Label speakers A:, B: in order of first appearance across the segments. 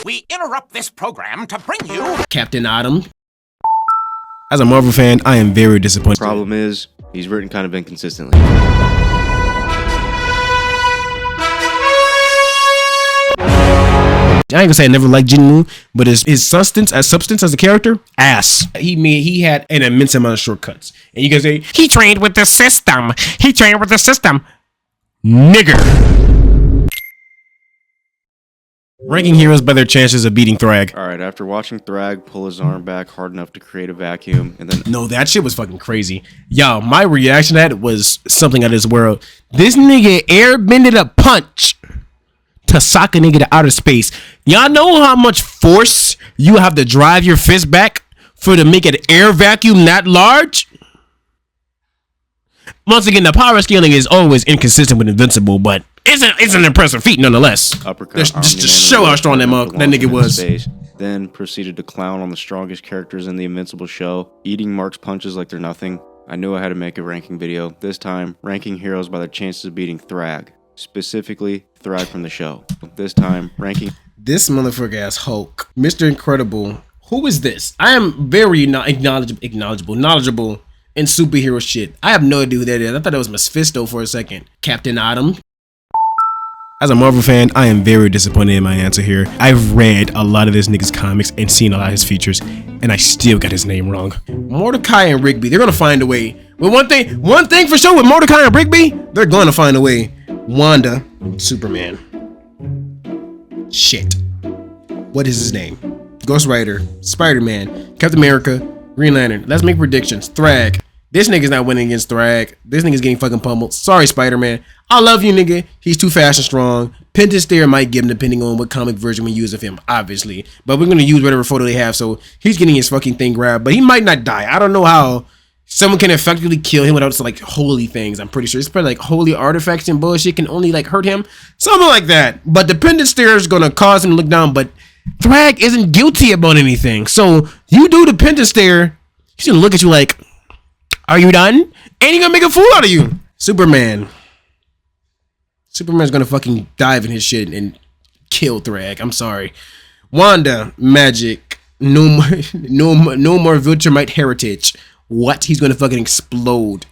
A: We interrupt this program to bring you
B: Captain Autumn. As a Marvel fan, I am very disappointed.
C: Problem is, he's written kind of inconsistently.
B: I ain't gonna say I never liked Jinwoo, but his substance as a character, ass. He had an immense amount of shortcuts. And you guys say, he trained with the system. He trained with the system. Nigger. Ranking heroes by their chances of beating Thragg.
C: Alright, after watching Thragg pull his arm back hard enough to create a vacuum, and then...
B: No, that shit was fucking crazy. Yo, my reaction to that was something out of this world. This nigga airbended a punch to sock a nigga to outer space. Y'all know how much force you have to drive your fist back for to make an air vacuum that large? Once again, the power scaling is always inconsistent with Invincible, but it's an impressive feat nonetheless.
C: Uppercut,
B: just to show how strong that nigga was.
C: Space, then proceeded to clown on the strongest characters in the Invincible show, eating Mark's punches like they're nothing. I knew I had to make a ranking video, this time ranking heroes by their chances of beating Thragg. Specifically, Thragg from the show. This time, ranking...
B: This motherfucker ass Hulk. Mr. Incredible. Who is this? I am very knowledgeable in superhero shit. I have no idea who that is. I thought it was Mephisto for a second. Captain Autumn. As a Marvel fan, I am very disappointed in my answer here. I've read a lot of this nigga's comics and seen a lot of his features, and I still got his name wrong. Mordecai and Rigby, they're gonna find a way. Well, one thing for sure with Mordecai and Rigby, they're gonna find a way. Wanda, Superman. Shit. What is his name? Ghost Rider, Spider-Man, Captain America, Green Lantern. Let's make predictions. Thragg. This nigga's not winning against Thragg. This nigga's getting fucking pummeled. Sorry, Spider-Man. I love you, nigga. He's too fast and strong. Pentaster might give him depending on what comic version we use of him, obviously. But we're gonna use whatever photo they have, so he's getting his fucking thing grabbed. But he might not die. I don't know how someone can effectively kill him without like holy things. I'm pretty sure it's probably like holy artifacts and bullshit can only like hurt him. Something like that. But the pendant stare is gonna cause him to look down, but Thragg isn't guilty about anything. So you do the pendant stare, he's gonna look at you like, are you done? And he's gonna make a fool out of you. Superman's gonna fucking dive in his shit and kill Thragg. I'm sorry. Wanda, magic, no more Viltrumite heritage. What? He's gonna fucking explode.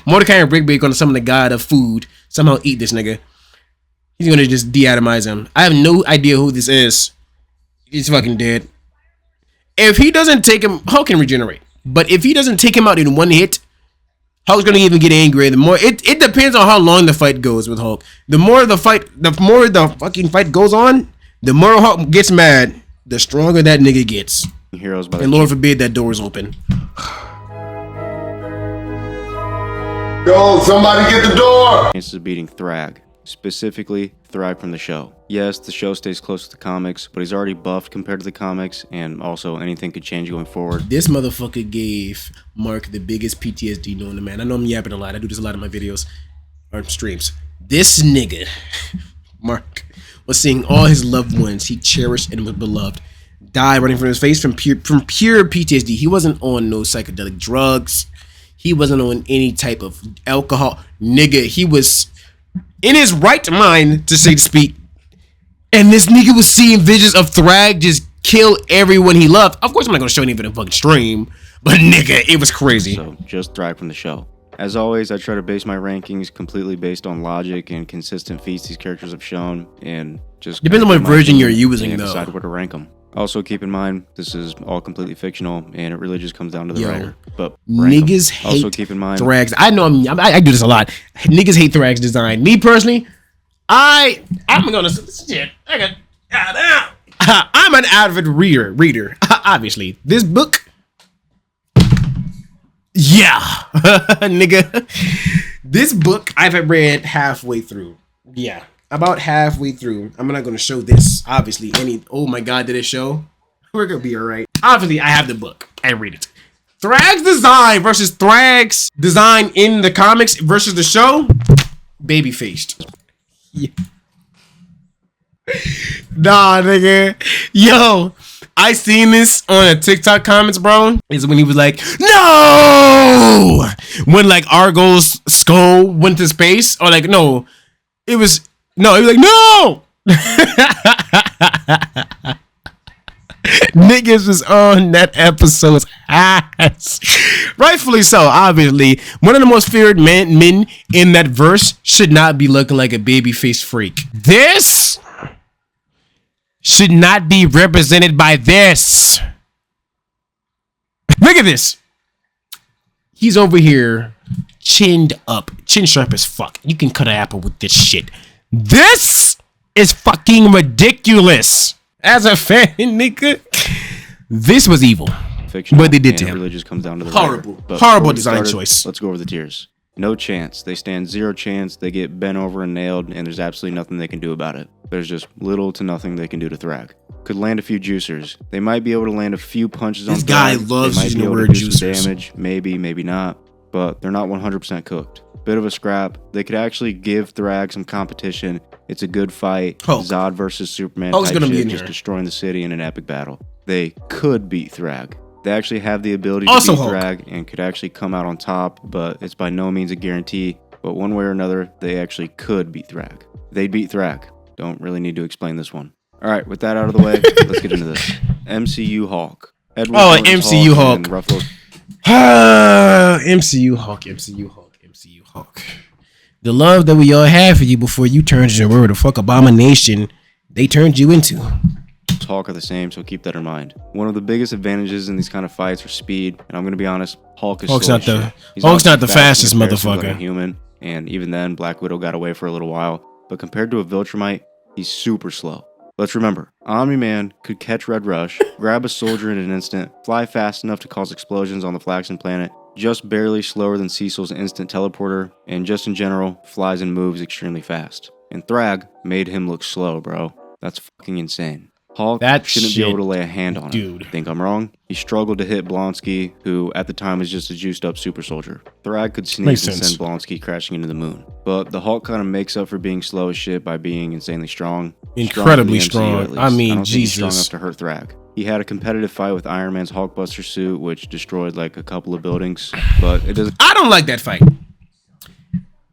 B: Mordecai and Rigby are gonna summon the god of food. Somehow eat this nigga. He's gonna just de-atomize him. I have no idea who this is. He's fucking dead. If he doesn't take him, Hulk can regenerate. But if he doesn't take him out in one hit, Hulk's gonna even get angry. The more it depends on how long the fight goes with Hulk. The more the fucking fight goes on, the more Hulk gets mad, the stronger that nigga gets.
C: Heroes by
B: and Lord forbid that door is open.
D: Yo, somebody get the door!
C: Chances of beating Thragg. Specifically, Thragg from the show. Yes, the show stays close to the comics, but he's already buffed compared to the comics, and also anything could change going forward.
B: This motherfucker gave Mark the biggest PTSD known to man. I know I'm yapping a lot. I do this a lot in my videos or streams. This nigga, Mark, was seeing all his loved ones he cherished and was beloved die running from his face from pure PTSD. He wasn't on no psychedelic drugs. He wasn't on any type of alcohol. Nigga, he was in his right mind, to say to speak. And this nigga was seeing visions of Thragg just kill everyone he loved. Of course, I'm not gonna show any of it in fucking stream, but nigga, it was crazy.
C: So, just Thragg from the show. As always, I try to base my rankings completely based on logic and consistent feats these characters have shown, and just
B: depends on what version you're using, though.
C: Decide where to rank them. Also, keep in mind, this is all completely fictional, and it really just comes down to the writer. But
B: niggas hate
C: also keep in mind
B: Thragg's. I know I do this a lot. Niggas hate Thragg's design. Me personally, I'm gonna shit. I'm an avid reader. Obviously, this book. Yeah, nigga. This book I've read halfway through. Yeah. About halfway through. I'm not going to show this, obviously. Oh my god, did it show? We're going to be alright. Obviously, I have the book. I read it. Thragg's design versus Thragg's design in the comics versus the show. Baby-faced. Yeah. Nah, nigga. Yo, I seen this on a TikTok comments, bro. Is when he was like, no! When like Argo's skull went to space. Or like, no. He was like, no! Niggas was on that episode's ass. Rightfully so, obviously. One of the most feared men in that verse should not be looking like a baby-faced freak. This should not be represented by this. Look at this. He's over here chinned up, chin sharp as fuck. You can cut an apple with this shit. This is fucking ridiculous. As a fan, nigga, this was evil.
C: Fictional,
B: what they did to him.
C: It really just comes down to the
B: Horrible,
C: writer. But
B: horrible
C: before we
B: design
C: started,
B: choice.
C: Let's go over the tiers. No chance. They stand zero chance. They get bent over and nailed, and there's absolutely nothing they can do about it. There's just little to nothing they can do to Thragg. Could land a few juicers. They might be able to land a few punches on Thragg.
B: This guy loves using the word juicers.
C: Damage, maybe, maybe not. But they're not 100% cooked. Bit of a scrap. They could actually give Thragg some competition. It's a good fight.
B: Hulk.
C: Zod versus Superman.
B: Hulk's
C: type
B: gonna be
C: shit,
B: in
C: just
B: here.
C: destroying the city in an epic battle. They could beat Thragg. They actually have the ability to
B: Also
C: beat
B: Hulk.
C: Thragg and could actually come out on top, but it's by no means a guarantee. But one way or another, they actually could beat Thragg. They'd beat Thragg. Don't really need to explain this one. All right, with that out of the way, let's get into this. MCU Hulk. Edward Norton's
B: MCU Hulk.
C: and Ruffalo's
B: MCU Hulk, MCU Hulk, MCU Hulk. The love that we all had for you before you turned into whatever the fuck abomination they turned you into.
C: Hulk are the same, so keep that in mind. One of the biggest advantages in these kind of fights are speed, and I'm gonna be honest, Hulk is
B: Hulk's
C: slow
B: not
C: as
B: the-
C: shit. He's
B: Hulk's
C: obviously
B: not the
C: fast
B: fastest
C: in comparison to,
B: motherfucker.
C: like, a human, and even then, Black Widow got away for a little while. But compared to a Viltrumite, he's super slow. Let's remember, Omni-Man could catch Red Rush, grab a soldier in an instant, fly fast enough to cause explosions on the Flaxen planet, just barely slower than Cecil's instant teleporter, and just in general, flies and moves extremely fast. And Thragg made him look slow, bro. That's fucking insane. Hulk
B: That
C: shouldn't
B: shit,
C: be able to lay a hand on
B: dude.
C: him. Think I'm wrong? He struggled to hit Blonsky, who at the time was just a juiced up super soldier. Thragg could sneeze
B: Makes
C: and
B: sense.
C: send Blonsky crashing into the moon. But the Hulk kind of makes up for being slow as shit by being insanely strong.
B: Incredibly
C: Strong for the MCU,
B: strong.
C: at
B: I
C: least.
B: mean,
C: don't think he's strong
B: Jesus.
C: enough to hurt Thragg. He had a competitive fight with Iron Man's Hulkbuster suit, which destroyed like a couple of buildings, but it doesn't.
B: I don't like that fight.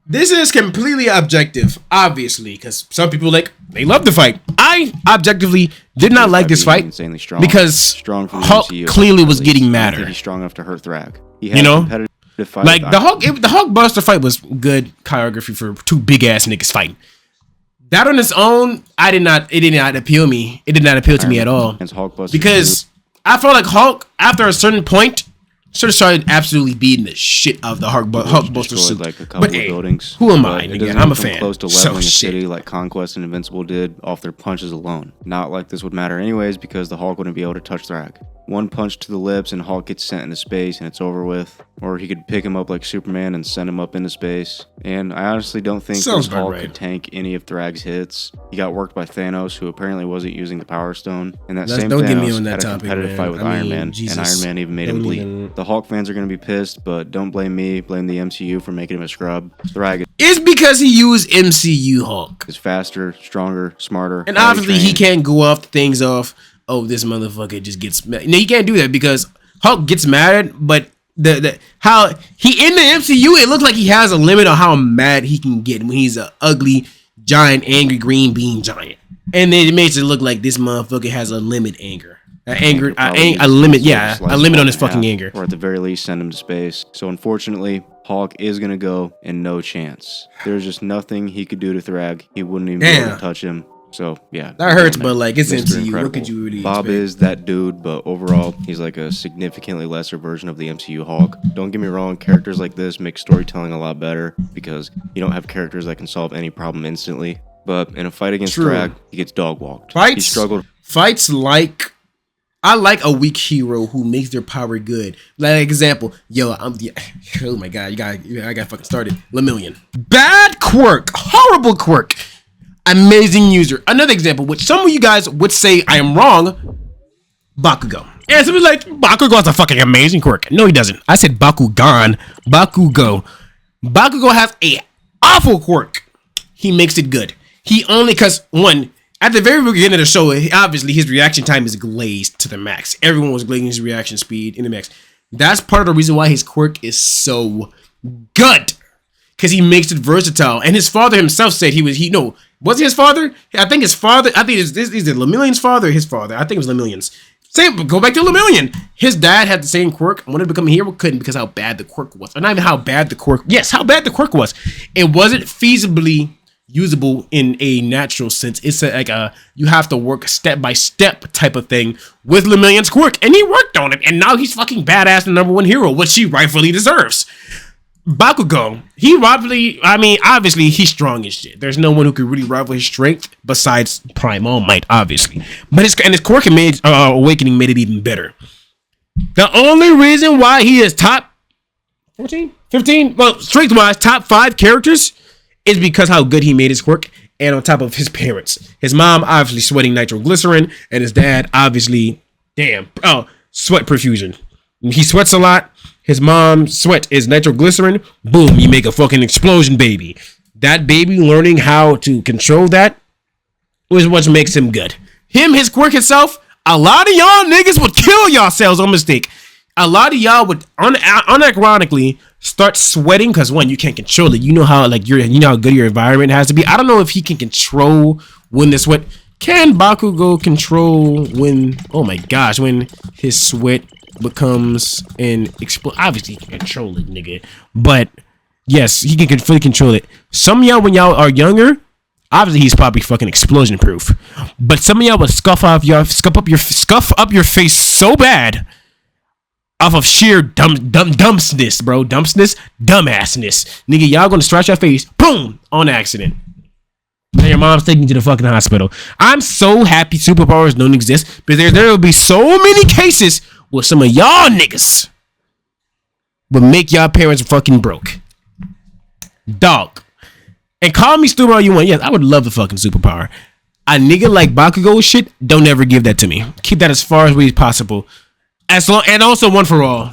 B: This is completely objective, obviously, because some people they love the fight. I objectively did not like this fight
C: Insanely strong.
B: because
C: Strong for the
B: Hulk
C: MCU,
B: clearly
C: at
B: was
C: least.
B: getting
C: I don't
B: madder.
C: think he's strong enough to hurt Thragg. He had
B: You know?
C: a competitive fight
B: Like
C: with
B: the Hulk Buster fight was good choreography for two big ass niggas fighting. That on its own, it did not appeal me. It did not appeal to me at all.
C: Man's Hulkbuster
B: Because
C: suit.
B: I felt like Hulk, after a certain point, sort of started absolutely beating the shit out of the Hulk Buster
C: Destroyed,
B: suit.
C: like a couple
B: But
C: of
B: hey,
C: buildings.
B: who am
C: But
B: I?
C: it
B: Again,
C: doesn't
B: I'm a
C: come
B: fan.
C: close to
B: So
C: leveling a
B: shit.
C: city like Conquest and Invincible did off their punches alone. Not like this would matter anyways, because the Hulk wouldn't be able to touch Thragg. One punch to the lips and Hulk gets sent into space and it's over with. Or he could pick him up like Superman and send him up into space. And I honestly don't think
B: Sounds
C: this
B: about
C: Hulk
B: right.
C: could tank any of Thragg's hits. He got worked by Thanos, who apparently wasn't using the Power Stone. And that same
B: Don't get me
C: Thanos
B: on
C: had
B: that
C: a
B: topic,
C: competitive
B: man.
C: fight with
B: I
C: Iron
B: mean,
C: Man,
B: Jesus.
C: and Iron Man even made him
B: Don't
C: bleed.
B: even-
C: The Hulk fans are going to be pissed, but don't blame me. Blame the MCU for making him a scrub. Thragg
B: It's because he used MCU Hulk.
C: is faster, stronger, smarter.
B: And
C: highly
B: obviously he
C: trained.
B: can't go off things off, oh, this motherfucker just gets mad. No, he can't do that because Hulk gets mad, but how he in the MCU, it looks like he has a limit on how mad he can get when he's a ugly, giant, angry green bean giant. And then it makes it look like this motherfucker has a limit anger. A limit, yeah, a limit on his fucking anger.
C: Or at the very least, send him to space. So unfortunately, Hulk is gonna go and no chance. There's just nothing he could do to Thragg. He wouldn't even be able
B: Damn.
C: to touch him. So yeah,
B: That hurts,
C: man.
B: but like it's
C: Mr.
B: MCU. What
C: Incredible.
B: could you really
C: Bob
B: expect?
C: is that dude, but overall, he's like a significantly lesser version of the MCU Hulk. Don't get me wrong, characters like this make storytelling a lot better because you don't have characters that can solve any problem instantly. But in a fight against
B: True.
C: Thragg, he gets dog walked. He struggled.
B: Fights like I like a weak hero who makes their power good. Like example, oh my god, I got fucking started. Lemillion. Bad quirk, horrible quirk, amazing user. Another example, which some of you guys would say I am wrong, Bakugo. And somebody's like, Bakugo has a fucking amazing quirk. No, he doesn't. I said Bakugan, Bakugo. Bakugo has a awful quirk. He makes it good. He only, because one, at the very beginning of the show, obviously his reaction time is glazed to the max. Everyone was glazing his reaction speed in the max. That's part of the reason why his quirk is so good, because he makes it versatile. And his father himself said Was he his father? I think his father. I think it's either Lemillion's father or his father. I think it was Lemillion's. Same. Go back to Lemillion. His dad had the same quirk. Wanted to become a hero, couldn't because how bad the quirk was. Or not even how bad the quirk. Yes, how bad the quirk was. It wasn't feasibly usable in a natural sense. It's like a you have to work step by step type of thing with Lemillion's quirk, and he worked on it, and now he's fucking badass and #1 hero, which he rightfully deserves. Bakugo, obviously he's strong as shit. There's no one who could really rival his strength besides Prime All Might, obviously. But his quirk awakening made it even better. The only reason why he is top 14, 15, well, strength-wise, top 5 characters is because how good he made his quirk, and on top of his parents. His mom obviously sweating nitroglycerin, and his dad obviously, sweat perfusion. He sweats a lot. His mom's sweat is nitroglycerin. Boom, you make a fucking explosion baby. That baby learning how to control that was what makes him good. His quirk itself, a lot of y'all niggas would kill yourselves on mistake. A lot of y'all would unironically start sweating because one, you can't control it. You know how how good your environment has to be. I don't know if he can control when the sweat. Can Bakugo control when? Oh my gosh, when his sweat becomes an obviously he can control it, nigga. But yes, he can fully control it. Some of y'all, when y'all are younger, obviously he's probably fucking explosion proof. But some of y'all would scuff up your face so bad off of sheer dumbness, bro. Dumbassness. Nigga, y'all gonna scratch your face, boom, on accident. And your mom's taking you to the fucking hospital. I'm so happy superpowers don't exist, because there will be so many cases where some of y'all niggas would make y'all parents fucking broke. Dog. And call me stupid all you want. Yes, I would love the fucking superpower. A nigga like Bakugo shit, don't ever give that to me. Keep that as far away as possible. And also one for all.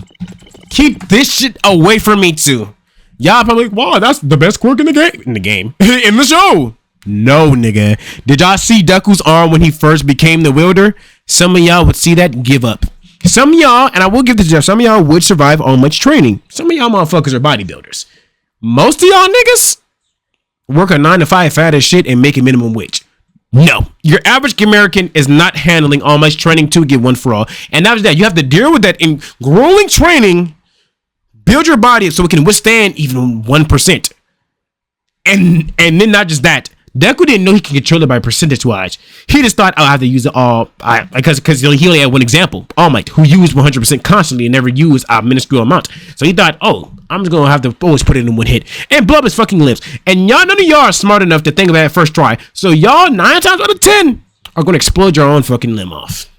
B: Keep this shit away from me too. Y'all probably like, wow, that's the best quirk in the game. In the show. No, nigga. Did y'all see Deku's arm when he first became the wielder? Some of y'all would see that and give up. Some of y'all, and I will give this to Jeff, some of y'all would survive on much training. Some of y'all motherfuckers are bodybuilders. Most of y'all niggas work a 9 to 5 fat as shit and make a minimum wage. No. Your average American is not handling all much training to get one for all. And after that, you have to deal with that in grueling training, build your body so it can withstand even 1%. And then not just that. Deku didn't know he could control it by percentage wise. He just thought, I have to use it all. Because he only had one example, All Might, who used 100% constantly and never used a minuscule amount. So he thought, I'm just going to have to always put it in one hit and blow up his fucking lips. And y'all, none of y'all are smart enough to think about it first try. So y'all, 9 times out of 10, are going to explode your own fucking limb off.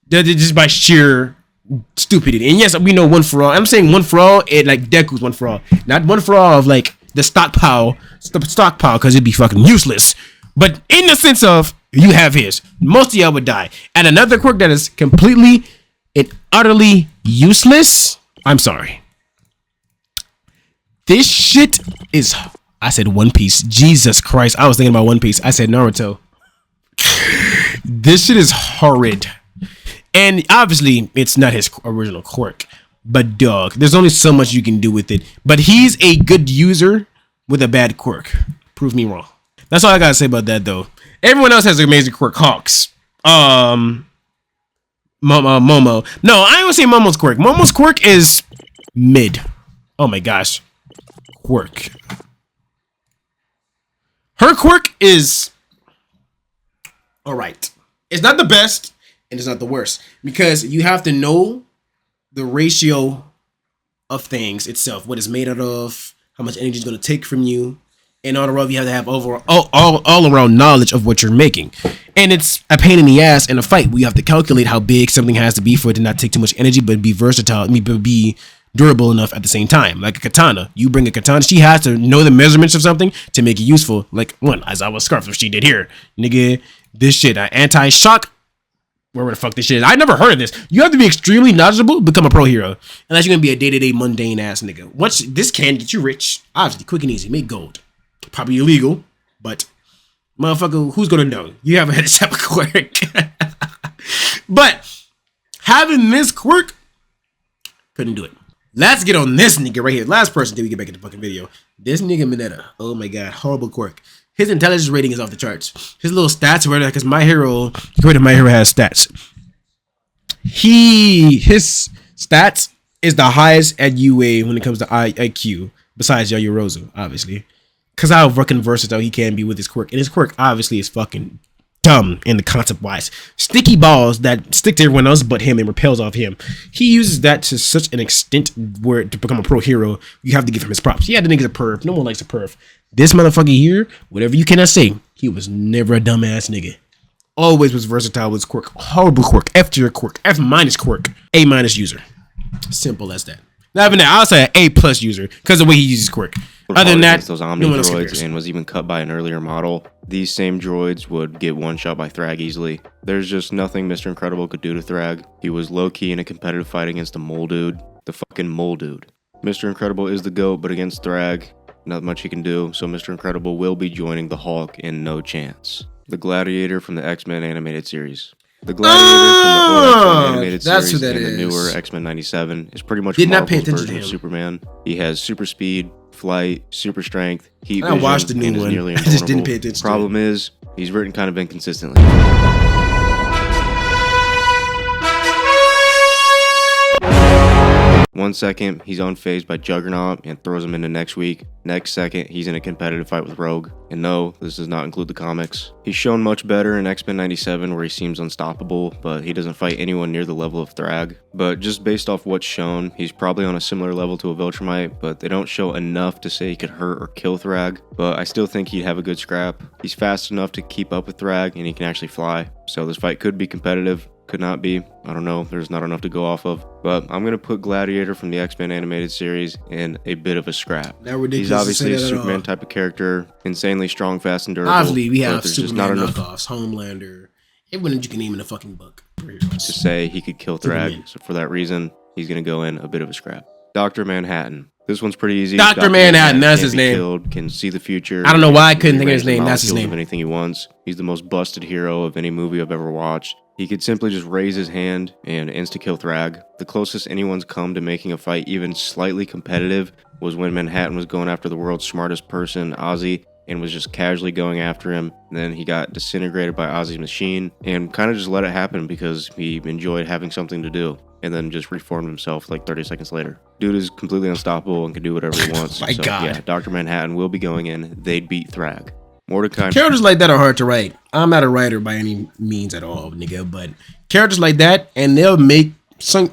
B: Just by sheer stupidity. And yes, we know one for all. I'm saying one for all, like Deku's one for all. Not one for all of like the stockpile, because it'd be fucking useless. But in the sense of, you have his. Most of y'all would die. And another quirk that is completely and utterly useless. I'm sorry. This shit is, I said One Piece. Jesus Christ. I was thinking about One Piece. I said Naruto. This shit is horrid. And obviously, it's not his original quirk. But dog, there's only so much you can do with it. But he's a good user with a bad quirk. Prove me wrong. That's all I gotta say about that, though. Everyone else has an amazing quirk. Hawks. Momo. No, I don't say Momo's quirk. Momo's quirk is mid. Oh my gosh. Quirk. Her quirk is alright. It's not the best, and it's not the worst. Because you have to know the ratio of things itself, what it's made out of, how much energy it's going to take from you, and all around you have to have overall all around knowledge of what you're making. And it's a pain in the ass in a fight. We have to calculate how big something has to be for it to not take too much energy, but be versatile, but be durable enough at the same time. Like a katana, you bring a katana, she has to know the measurements of something to make it useful. Like one Aizawa scarf, what she did here, nigga. This shit, anti-shock. Where the fuck this shit is. I never heard of this. You have to be extremely knowledgeable to become a pro hero. Unless you're gonna be a day-to-day mundane ass nigga. Once this can get you rich, obviously quick and easy, make gold. Probably illegal, but motherfucker, who's gonna know? You haven't had a type of quirk. But having this quirk, couldn't do it. Let's get on this nigga right here. Last person till we get back in the fucking video. This nigga Mineta. Oh my god, horrible quirk. His intelligence rating is off the charts. His little stats were because My Hero has stats. His stats is the highest at UA when it comes to IQ, besides Yaoyorozu, obviously. Because how fucking versatile he can be with his quirk. And his quirk obviously is fucking dumb in the concept wise. Sticky balls that stick to everyone else but him and repels off him. He uses that to such an extent where to become a pro hero, you have to give him his props. Yeah, the nigga's a perv. No one likes a perv. This motherfucker here, whatever you cannot say, he was never a dumbass nigga. Always was versatile with his quirk. Horrible quirk. F tier quirk. F minus quirk. A minus user. Simple as that. Not even that. I'll say an A plus user because of the way he uses quirk. Other than that,
C: those Omni droids and was even cut by an earlier model. These same droids would get one shot by Thragg easily. There's just nothing Mr. Incredible could do to Thragg. He was low key in a competitive fight against a mole dude. The fucking mole dude. Mr. Incredible is the GOAT, but against Thragg, not much he can do. So Mr. Incredible will be joining the Hulk in no chance. The Gladiator from the X-Men animated series. The Gladiator from the old X-Men animated series and the newer X-Men 97 is pretty much Marvel's version of Superman. He has super speed, flight, super strength, heat vision,
B: watched the new
C: and is
B: one.
C: nearly
B: I just didn't
C: invulnerable.
B: pay attention.
C: Problem is, he's written kind of inconsistently. One second, he's unfazed by Juggernaut and throws him into next week. Next second, he's in a competitive fight with Rogue. And no, this does not include the comics. He's shown much better in X-Men 97 where he seems unstoppable, but he doesn't fight anyone near the level of Thragg. But just based off what's shown, he's probably on a similar level to a Viltrumite, but they don't show enough to say he could hurt or kill Thragg. But I still think he'd have a good scrap. He's fast enough to keep up with Thragg and he can actually fly. So this fight could be competitive. Could not be. I don't know. There's not enough to go off of. But I'm going to put Gladiator from the X-Men animated series in a bit of a scrap. He's obviously a Superman type of character. Insanely strong, fast, and durable.
B: Obviously, we have
C: there's
B: Superman
C: just not enough
B: knockoffs, Homelander. Everyone that you can name in a fucking book.
C: to say he could kill Thragg. So for that reason, he's going to go in a bit of a scrap. Dr. Manhattan. This one's pretty easy.
B: Dr. Manhattan, that's his name.
C: Killed, can see the future.
B: I don't know why I couldn't think of his name. That's his name.
C: Anything he wants. He's the most busted hero of any movie I've ever watched. He could simply just raise his hand and insta-kill Thragg. The closest anyone's come to making a fight even slightly competitive was when Manhattan was going after the world's smartest person, Ozzy, and was just casually going after him. And then he got disintegrated by Ozzy's machine and kind of just let it happen because he enjoyed having something to do. And then just reformed himself like 30 seconds later. Dude is completely unstoppable and can do whatever he wants.
B: My God.
C: Yeah, Dr. Manhattan will be going in. They'd beat Thragg. Mordecai.
B: Characters like that are hard to write. I'm not a writer by any means at all, nigga. But characters like that, and they'll make some.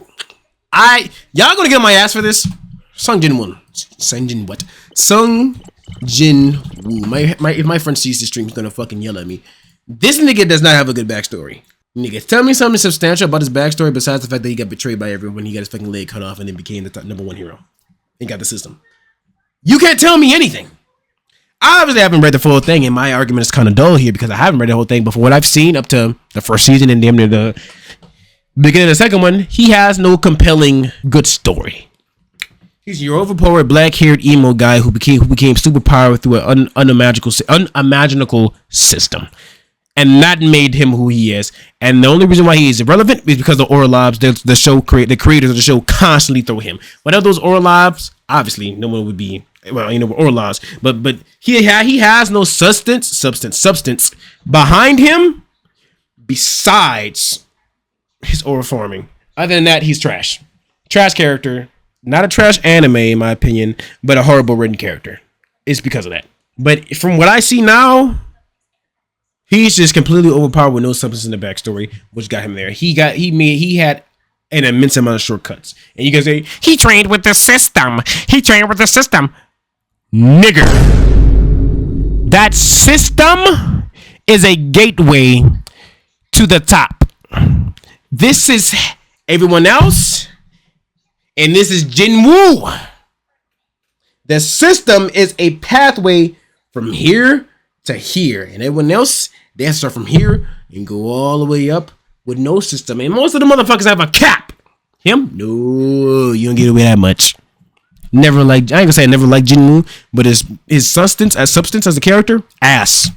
B: Y'all gonna get on my ass for this? Sung Jin Woo. Sung Jin Woo. If my friend sees the stream, he's gonna fucking yell at me. This nigga does not have a good backstory. Nigga, tell me something substantial about his backstory besides the fact that he got betrayed by everyone. He got his fucking leg cut off and then became the #1 hero. And got the system. You can't tell me anything. I obviously haven't read the full thing, and my argument is kind of dull here because I haven't read the whole thing. But from what I've seen up to the first season and damn near the beginning of the second one, he has no compelling good story. He's your overpowered black-haired emo guy who became superpowered through an unimaginable system. And that made him who he is. And the only reason why he is irrelevant is because the Orlobs, the creators of the show constantly throw him. Without those Orlobs, obviously no one would be, well, you know, Orlobs. But he has no substance behind him besides his aura forming. Other than that, he's trash. Trash character. Not a trash anime, in my opinion, but a horrible written character. It's because of that. But from what I see now, he's just completely overpowered with no substance in the backstory, which got him there. He had an immense amount of shortcuts. And you guys say, he trained with the system. He trained with the system. Nigger. That system is a gateway to the top. This is everyone else. And this is Jin Woo. The system is a pathway from here to here. And everyone else, they have to start from here and go all the way up with no system. And most of the motherfuckers have a cap. Him? No, you don't get away that much. I ain't gonna say I never liked Jin Woo, but his substance as a character, ass.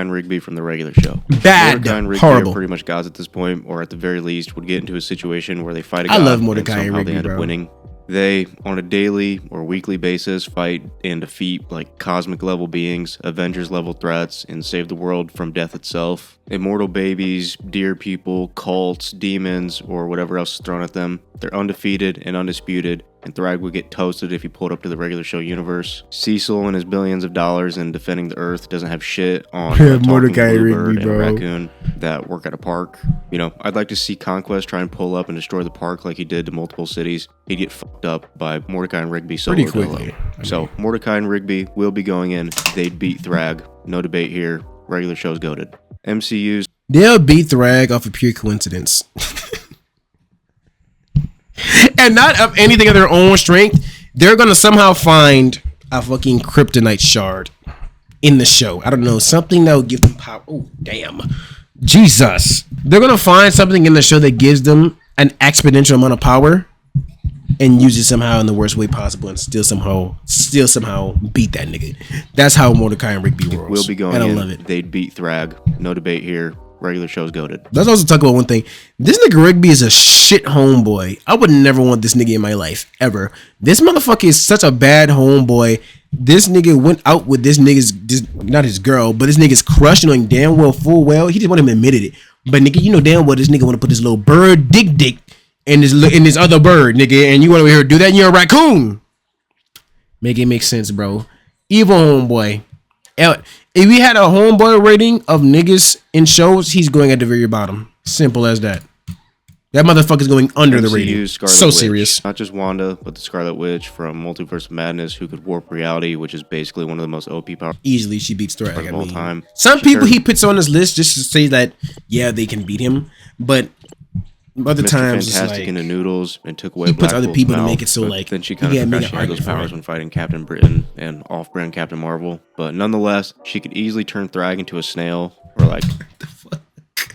C: And Rigby from the regular show.
B: Bad,
C: Mordecai and Rigby
B: horrible.
C: are pretty much gods at this point, or at the very least would get into a situation where they fight a
B: I
C: god.
B: love Mordecai and
C: somehow
B: Rigby,
C: they end
B: bro.
C: up winning. They, on a daily or weekly basis, fight and defeat like cosmic level beings, Avengers level threats, and save the world from death itself. Immortal babies, deer people, cults, demons, or whatever else is thrown at them. They're undefeated and undisputed, and Thragg would get toasted if he pulled up to the regular show universe. Cecil and his billions of dollars in defending the Earth doesn't have shit on a
B: Mordecai
C: bluebird
B: Rigby,
C: and a
B: bro.
C: raccoon that work at a park. You know, I'd like to see Conquest try and pull up and destroy the park like he did to multiple cities. He'd get fucked up by Mordecai and Rigby solo
B: Pretty quickly.
C: dolo. So Mordecai and Rigby will be going in. They'd beat Thragg. No debate here. Regular show's goated. MCU's
B: They'll beat Thragg off of pure coincidence. And not of anything of their own strength. They're gonna somehow find a fucking kryptonite shard in the show. I don't know, something that will give them power. Oh, damn. Jesus. They're gonna find something in the show that gives them an exponential amount of power and use it somehow in the worst way possible and still somehow beat that nigga. That's how Mordecai and Rigby rolls.
C: will be going
B: and I
C: in.
B: love it.
C: They'd beat Thragg. No debate here. Regular show's goated.
B: Let's also talk about one thing. This nigga Rigby is a shit homeboy. I would never want this nigga in my life, ever. This motherfucker is such a bad homeboy. This nigga went out with this nigga's, not his girl, but this nigga's crush, knowing damn well, full well. He just wouldn't have admitted it. But nigga, you know damn well this nigga want to put this little bird dick in this other bird, nigga, and you want to here do that and you're a raccoon. Make it make sense, bro. Evil homeboy. If we had a homeboy rating of niggas in shows, he's going at the very bottom. Simple as that. That motherfucker's going under the rating.
C: Scarlet
B: So
C: Witch.
B: serious.
C: Not just Wanda, but the Scarlet Witch from Multiverse of Madness, who could warp reality, which is basically one of the most OP powers
B: Easily she beats Thragg.
C: of all time.
B: Some
C: She
B: people
C: turned
B: he puts on his list just to say that, yeah, they can beat him. But other
C: Mr.
B: times it's
C: Fantastic
B: like,
C: into noodles and took away
B: he puts
C: Black
B: other
C: Bolt's
B: people to
C: mouth,
B: make it so
C: but
B: like
C: then she
B: you
C: kind of
B: gotta
C: forgot
B: make
C: she
B: an
C: had those
B: argument for
C: powers
B: it.
C: when fighting Captain Britain and off-brand Captain Marvel. But nonetheless, she could easily turn Thragg into a snail or like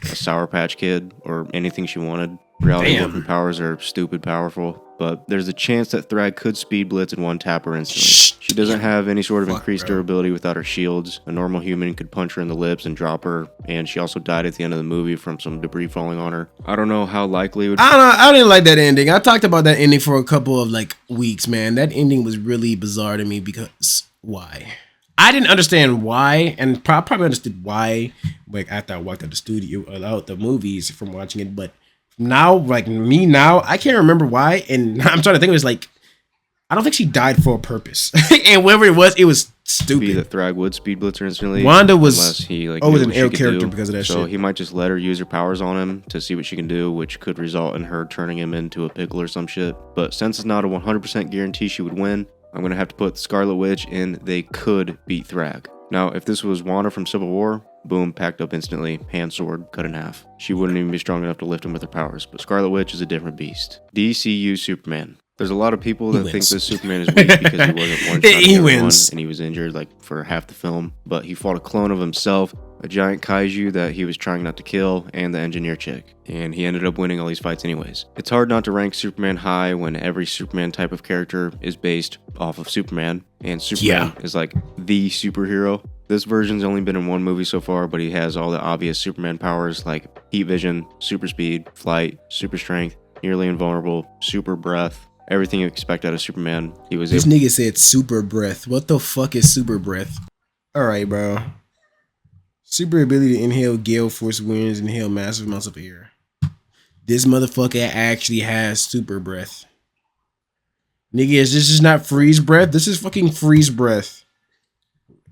C: a Sour Patch Kid or anything she wanted. Reality
B: Damn.
C: warping powers are stupid powerful, but there's a chance that Thragg could speed blitz and one tap her instantly.
B: Shh.
C: She doesn't have any sort of
B: Fuck,
C: increased
B: bro.
C: durability without her shields. A normal human could punch her in the lips and drop her, and she also died at the end of the movie from some debris falling on her. I don't know how likely it would
B: I don't know. I didn't like that ending. I talked about that ending for a couple of like weeks, man. That ending was really bizarre to me because why? I didn't understand why, and probably understood why. Like after I walked out the studio, out the movies from watching it, but now, like me now, I can't remember why, and I'm trying to think. It was like I don't think she died for a purpose, and whatever it was
C: be
B: stupid.
C: that Thragg would speed blitz her instantly.
B: Wanda was
C: unless he like
B: always
C: knew
B: an
C: what she
B: ill
C: could
B: character
C: do.
B: because of that
C: so
B: shit.
C: he might just let her use her powers on him to see what she can do, which could result in her turning him into a pickle or some shit. But since it's not a 100% guarantee she would win, I'm gonna have to put Scarlet Witch in. They could beat Thragg. Now, if this was Wanda from Civil War, boom, packed up instantly, hand sword, cut in half. She wouldn't even be strong enough to lift him with her powers, but Scarlet Witch is a different beast. DCU Superman. There's a lot of people that think
B: wins.
C: this Superman is weak because he wasn't one shot
B: He wins.
C: and he was injured like for half the film, but he fought a clone of himself, a giant kaiju that he was trying not to kill, and the engineer chick. And he ended up winning all these fights anyways. It's hard not to rank Superman high when every Superman type of character is based off of Superman, and Superman is like the superhero. This version's only been in one movie so far, but he has all the obvious Superman powers like heat vision, super speed, flight, super strength, nearly invulnerable, super breath, everything you expect out of Superman. He was
B: This
C: able
B: nigga said super breath. What the fuck is super breath? Alright, bro. Super ability to inhale gale force winds, inhale massive amounts of air. This motherfucker actually has super breath. Nigga, is this is not freeze breath? This is fucking freeze breath.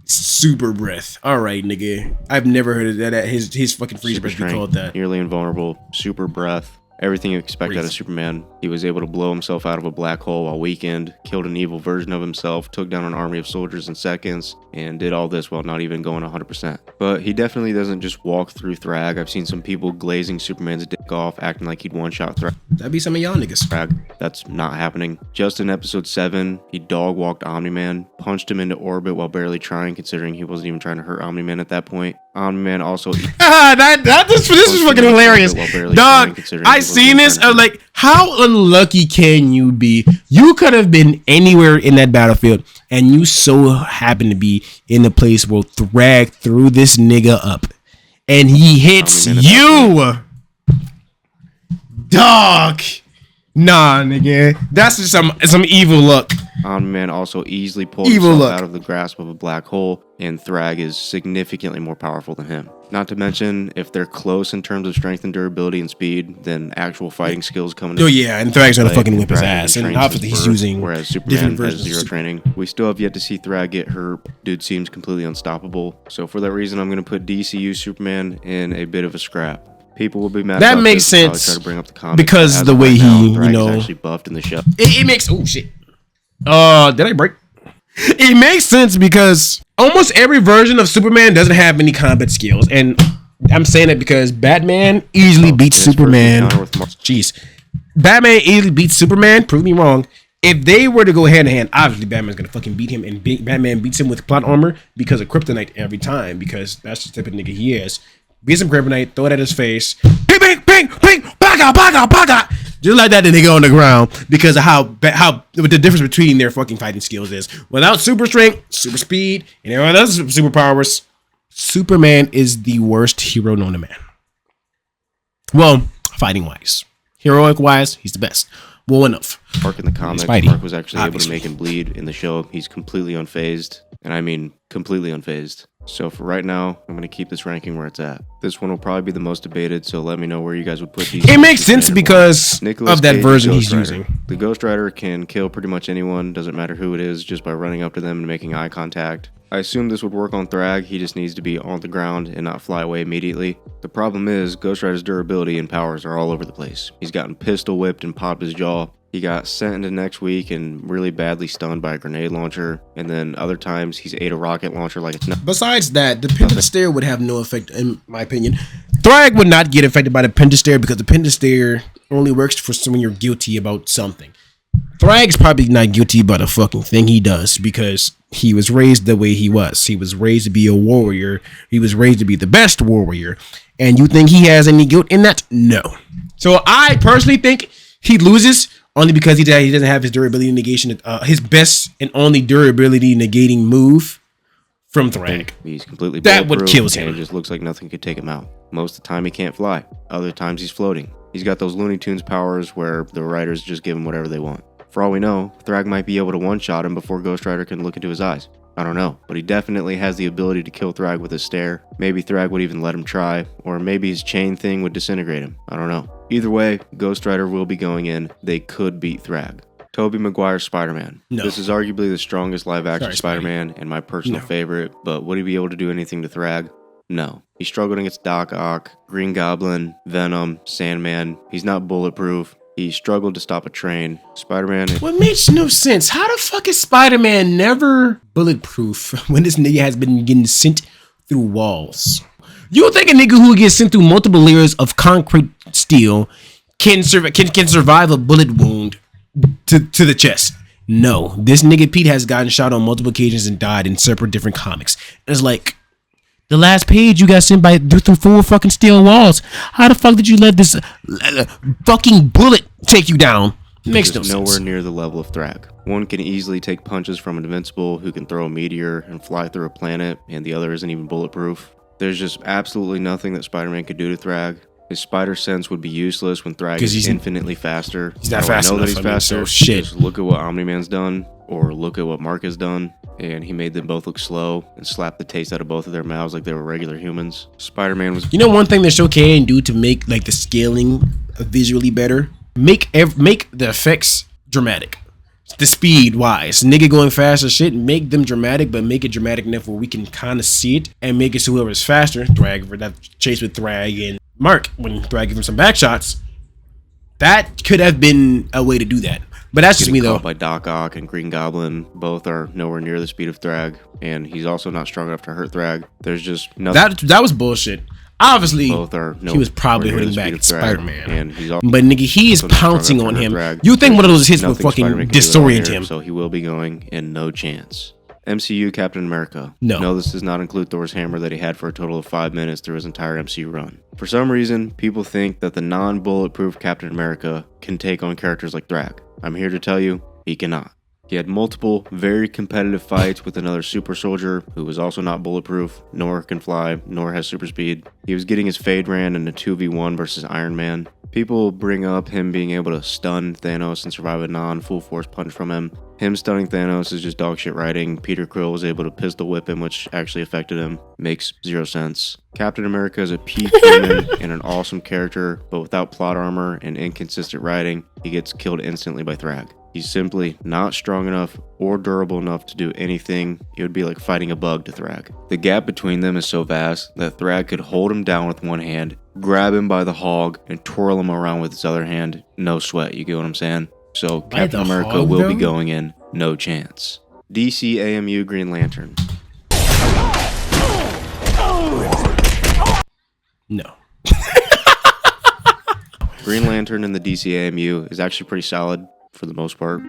B: Super breath. Alright, nigga. I've never heard of that. His fucking freeze
C: super
B: breath be
C: strength,
B: called that.
C: nearly invulnerable, super breath, everything you expect out of
B: Crazy.
C: Superman. He was able to blow himself out of a black hole while weakened, killed an evil version of himself, took down an army of soldiers in seconds, and did all this while not even going 100%. But he definitely doesn't just walk through Thragg. I've seen some people glazing Superman's dick off, acting like he'd one-shot
B: That'd be some of y'all niggas.
C: Thragg. That's not happening. Just in episode 7, he dog-walked Omni-Man, punched him into orbit while barely trying, considering he wasn't even trying to hurt Omni-Man at that point. Omni-Man also
B: This is fucking hilarious. Dog, I seen this. I was like, how unlucky can you be? You could have been anywhere in that battlefield, and you so happen to be in the place where Thragg threw this nigga up, and he hits
C: Omni-Man at that
B: you. Dog. Nah, nigga. That's just some evil luck.
C: Omni-Man also easily pulled
B: Evil
C: himself
B: look.
C: out of the grasp of a black hole, and Thragg is significantly more powerful than him. Not to mention, if they're close in terms of strength and durability and speed, then actual fighting skills come into
B: Oh yeah, and Thragg's gonna
C: play.
B: fucking whip his
C: Thragg
B: ass, and
C: trains
B: obviously
C: since
B: he's
C: birth,
B: using
C: whereas Superman
B: different
C: has
B: versions.
C: zero training. We still have yet to see Thragg get hurt. Dude seems completely unstoppable. So for that reason, I'm gonna put DCU Superman in a bit of a scrap. People will be mad.
B: That
C: about
B: makes
C: this and probably
B: sense,
C: try to bring up the comics,
B: because
C: but as
B: the
C: of
B: way
C: right now,
B: he,
C: Thragg
B: you know,
C: is actually buffed in the show.
B: It makes oh shit. Did I break? It makes sense because almost every version of Superman doesn't have any combat skills, and I'm saying it because Batman easily beats
C: His first
B: Superman.
C: encounter with
B: Jeez, Batman easily beats Superman. Prove me wrong. If they were to go hand to hand, obviously Batman's gonna fucking beat him, and Batman beats him with plot armor because of kryptonite every time, because that's the type of nigga he is. Beats him kryptonite, throw it at his face, ping, ping, ping, ping, baga, baga, baga. Just like that, the nigga on the ground, because of how the difference between their fucking fighting skills is. Without super strength, super speed, and everyone else's superpowers, Superman is the worst hero known to man. Well, fighting wise, heroic wise, he's the best. Well enough.
C: Mark in the comics,
B: Spidey,
C: Mark was actually able to
B: obviously.
C: make him bleed. In the show, he's completely unfazed. And I mean, completely unfazed. So for right now, I'm going to keep this ranking where it's at. This one will probably be the most debated, so let me know where you guys would put these.
B: It makes sense because
C: Nicolas
B: of that
C: Cage
B: version
C: Ghost
B: he's
C: Rider.
B: using.
C: The Ghost Rider can kill pretty much anyone, doesn't matter who it is, just by running up to them and making eye contact. I assume this would work on Thragg, he just needs to be on the ground and not fly away immediately. The problem is, Ghost Rider's durability and powers are all over the place. He's gotten pistol whipped and popped his jaw. He got sent into next week and really badly stunned by a grenade launcher, and then other times he's ate a rocket launcher like it's nothing.
B: Besides that, the Pentastare would have no effect, in my opinion. Thragg would not get affected by the Pentastare because the Pentastare only works for when you're guilty about something. Thragg's probably not guilty about a fucking thing he does because he was raised the way he was. He was raised to be a warrior. He was raised to be the best warrior. And you think he has any guilt in that? No. So I personally think he loses only because he doesn't have his durability negation, his best and only durability negating move from Thragg.
C: He's completely
B: That would
C: bulletproof,
B: kill him.
C: and it just looks like nothing could take him out. Most of the time he can't fly. Other times he's floating. He's got those Looney Tunes powers where the writers just give him whatever they want. For all we know, Thragg might be able to one-shot him before Ghost Rider can look into his eyes. I don't know, but he definitely has the ability to kill Thragg with a stare. Maybe Thragg would even let him try, or maybe his chain thing would disintegrate him. I don't know. Either way, Ghost Rider will be going in. They could beat Thragg. Tobey Maguire's Spider-Man.
B: No.
C: This is arguably the strongest live-action
B: Sorry,
C: Spider-Man and my personal
B: No.
C: favorite, but would he be able to do anything to Thragg? No. He struggled against Doc Ock, Green Goblin, Venom, Sandman. He's not bulletproof. He struggled to stop a train. Spider-Man...
B: What makes no sense? How the fuck is Spider-Man never bulletproof when this nigga has been getting sent through walls? You think a nigga who gets sent through multiple layers of concrete steel can survive a bullet wound to the chest? No. This nigga Pete has gotten shot on multiple occasions and died in separate different comics. And it's like, the last page you got sent through 4 fucking steel walls. How the fuck did you let this fucking bullet take you down? Makes no
C: is
B: sense.
C: nowhere near the level of Thragg. One can easily take punches from an Invincible who can throw a meteor and fly through a planet, and the other isn't even bulletproof. There's just absolutely nothing that Spider-Man could do to Thragg. His spider sense would be useless when Thragg is infinitely faster.
B: He's not
C: How
B: fast
C: I know
B: enough,
C: that he's
B: I mean,
C: faster.
B: so shit.
C: Just look at what Omni-Man's done, or look at what Mark has done, and he made them both look slow and slapped the taste out of both of their mouths like they were regular humans. Spider-Man was...
B: You know one thing that Show can do to make like the scaling visually better? Make the effects dramatic. The speed wise, nigga going fast as shit, make them dramatic, but make it dramatic enough where we can kind of see it, and make it so whoever's faster, Thragg, for that chase with Thragg and Mark, when Thragg gives him some back shots, that could have been a way to do that. But that's just me though.
C: Caught by Doc Ock and Green Goblin, both are nowhere near the speed of Thragg, and he's also not strong enough to hurt Thragg. There's just nothing.
B: That was bullshit. Obviously,
C: Both are
B: he was probably
C: nowhere near
B: hitting
C: the
B: back
C: speed
B: at
C: of Thragg,
B: Spider-Man.
C: and he's also
B: But nigga, he is
C: not strong
B: pouncing
C: enough
B: on
C: to hurt
B: him.
C: Thragg.
B: You think one of
C: There's
B: those hits will
C: nothing
B: fucking
C: Spider-Man can do at all
B: disorient
C: here,
B: him?
C: So he will be going in no chance. MCU Captain America.
B: No.
C: This does not include Thor's hammer that he had for a total of 5 minutes through his entire MCU run. For some reason, people think that the non-bulletproof Captain America can take on characters like Thragg. I'm here to tell you, he cannot. He had multiple, very competitive fights with another super soldier who was also not bulletproof, nor can fly, nor has super speed. He was getting his fade ran in a 2v1 versus Iron Man. People bring up him being able to stun Thanos and survive a non-full force punch from him. Him stunning Thanos is just dog shit writing. Peter Quill was able to pistol whip him, which actually affected him. Makes 0 sense. Captain America is a peak human and an awesome character, but without plot armor and inconsistent writing, he gets killed instantly by Thragg. He's simply not strong enough or durable enough to do anything. It would be like fighting a bug to Thragg. The gap between them is so vast that Thragg could hold him down with one hand, grab him by the hog, and twirl him around with his other hand. No sweat, you get what I'm saying? So Captain America will be going in, no chance. DC AMU Green Lantern.
B: No.
C: Green Lantern in the DC AMU is actually pretty solid for the most part.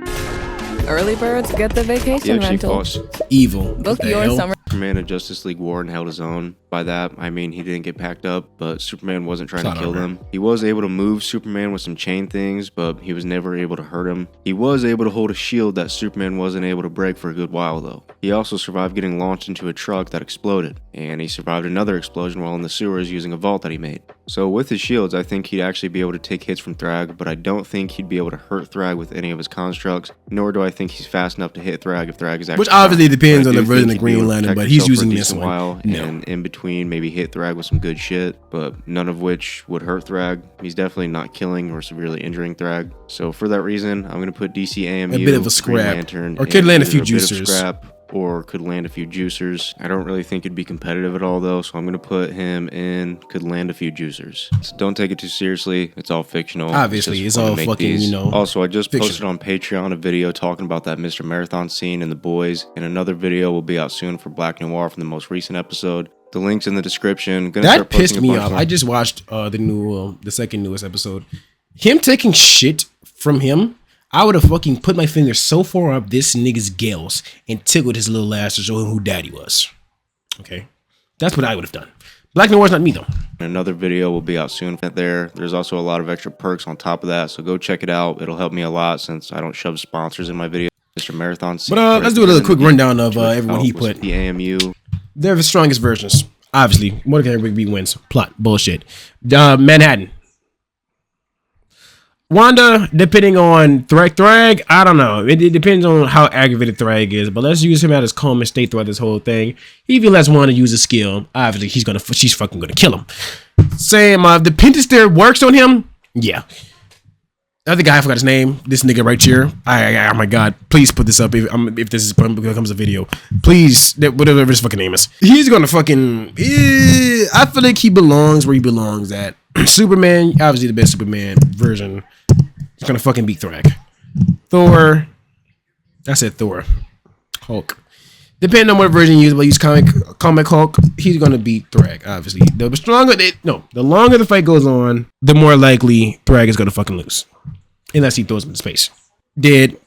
D: Early birds get the vacation rental.
B: Evil.
D: Book your summer.
C: Superman in Justice League War and held his own. By that, I mean he didn't get packed up, but Superman wasn't trying to kill them. He was able to move Superman with some chain things, but he was never able to hurt him. He was able to hold a shield that Superman wasn't able to break for a good while though. He also survived getting launched into a truck that exploded, and he survived another explosion while in the sewers using a vault that he made. So with his shields, I think he'd actually be able to take hits from Thragg, but I don't think he'd be able to hurt Thragg with any of his constructs, nor do I think he's fast enough to hit Thragg if Thragg is actually.
B: Which obviously depends on the version of Green Lantern, but he's using this one.
C: And in between, maybe hit Thragg with some good shit, but none of which would hurt Thragg. He's definitely not killing or severely injuring Thragg. So for that reason, I'm going to put DC AMU,
B: a bit of a scrap,
C: Lantern,
B: or could land a few juicers.
C: Or could land a few juicers. I don't really think it'd be competitive at all though, so I'm going to put him in could land a few juicers. So don't take it too seriously. It's all fictional.
B: Obviously, it's all fucking, you know.
C: Also, I just
B: fiction.
C: posted on Patreon a video talking about that Mr. Marathon scene in The Boys, and another video will be out soon for Black Noir from the most recent episode. The link's in the description.
B: That pissed me off. I just watched the second newest episode. Him taking shit from him. I would have fucking put my finger so far up this nigga's gills and tickled his little ass to show him who daddy was. Okay? That's what I would have done. Black Noir's not me, though.
C: Another video will be out soon There's also a lot of extra perks on top of that, so go check it out. It'll help me a lot since I don't shove sponsors in my video. Mr. Marathon.
B: But let's do a little quick rundown of everyone he put.
C: The AMU.
B: They're the strongest versions. Obviously. Mordecai Rigby wins. Plot. Bullshit. Manhattan. Wanda, depending on Thragg, I don't know. It depends on how aggravated Thragg is, but let's use him at his calm and state throughout this whole thing. If he lets Wanda use a skill, obviously she's fucking gonna kill him. Same, the Pentaster works on him. Yeah. Other guy, I forgot his name. This nigga right here. Oh my god! Please put this up if this becomes a video. Please, whatever his fucking name is. He's gonna fucking. I feel like he belongs where he belongs at. Superman, obviously the best Superman version, is gonna fucking beat Thragg. Thor. I said Thor. Hulk. Depending on what version you use, but use comic Hulk, he's gonna beat Thragg. Obviously, the longer the fight goes on, the more likely Thragg is gonna fucking lose, unless he throws him in space. Dead,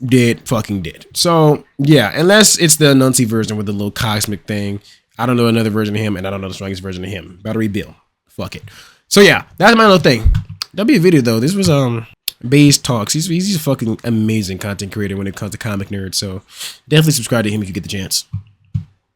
B: fucking dead. So yeah, unless it's the Anansi version with the little cosmic thing. I don't know another version of him, and I don't know the strongest version of him. Battery Bill. Fuck it. So yeah, that's my little thing. That'll be a video though. This was Baze Talks. He's a fucking amazing content creator when it comes to comic nerds. So definitely subscribe to him if you get the chance.